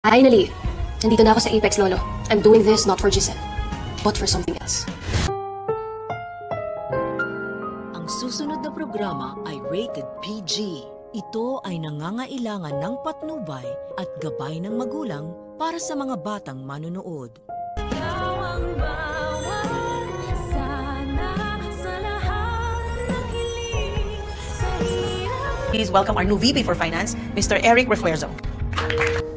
Finally, nandito na ako sa Apex, Lolo. I'm doing this not for Giselle, but for something else. Ang susunod na programa ay rated PG. Ito ay nangangailangan ng patnubay at gabay ng magulang para sa mga batang manonood. Please welcome our new VP for Finance, Mr. Eric Refuerzo.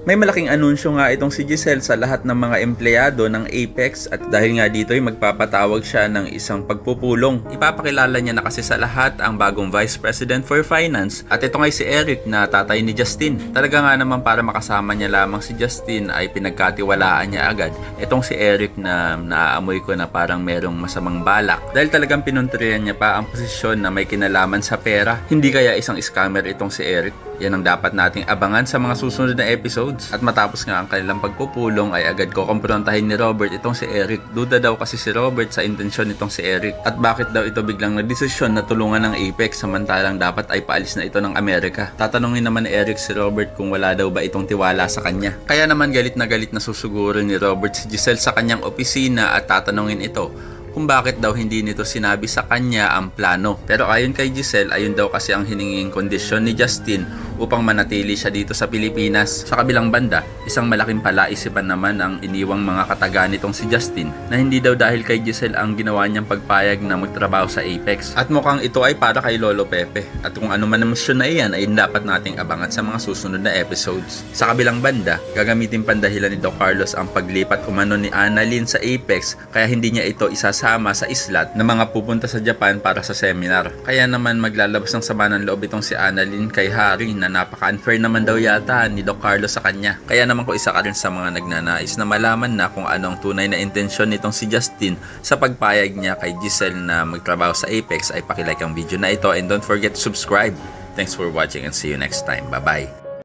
May malaking anunsyo nga itong si Giselle sa lahat ng mga empleyado ng Apex at dahil nga dito ay magpapatawag siya ng isang pagpupulong. Ipapakilala niya na kasi sa lahat ang bagong Vice President for Finance at ito nga si Eric na tatay ni Justin. Talaga nga naman para makasama niya lamang si Justin ay pinagkatiwalaan niya agad. Itong si Eric na naaamoy ko na parang merong masamang balak dahil talagang pinuntrihan niya pa ang posisyon na may kinalaman sa pera. Hindi kaya isang scammer itong si Eric? Yan ang dapat nating abangan sa mga susunod na episodes. At matapos nga ang kanilang pagpupulong ay agad ko kumprontahin ni Robert itong si Eric. Duda daw kasi si Robert sa intensyon nitong si Eric. At bakit daw ito biglang nagdesisyon na tulungan ng Apex samantalang dapat ay paalis na ito ng Amerika. Tatanungin naman ni Eric si Robert kung wala daw ba itong tiwala sa kanya. Kaya naman galit na susuguro ni Robert si Giselle sa kanyang opisina at tatanungin ito kung bakit daw hindi nito sinabi sa kanya ang plano. Pero ayon kay Giselle, ayun daw kasi ang hininging kondisyon ni Justin upang manatili siya dito sa Pilipinas. Sa kabilang banda, isang malaking palaisipan naman ang iniwang mga kataga nitong si Justin na hindi daw dahil kay Giselle ang ginawa niyang pagpayag na magtrabaho sa Apex. At mukhang ito ay para kay Lolo Pepe. At kung ano man ang misyon na iyan ay dapat nating abangan sa mga susunod na episodes. Sa kabilang banda, gagamitin pandahilan ni Doc Carlos ang paglipat umano ni Annalyn sa Apex kaya hindi niya ito isasama sa islat na mga pupunta sa Japan para sa seminar. Kaya naman maglalabas ng sama ng loob itong si Annalyn kay Harry na napaka-unfair naman daw yata ni Doc Carlos sa kanya. Kaya naman kung isa ka rin sa mga nagnanais na malaman na kung ano ang tunay na intensyon nitong si Justin sa pagpayag niya kay Giselle na magtrabaho sa Apex ay pakilike ang video na ito and don't forget to subscribe. Thanks for watching and see you next time. Bye-bye.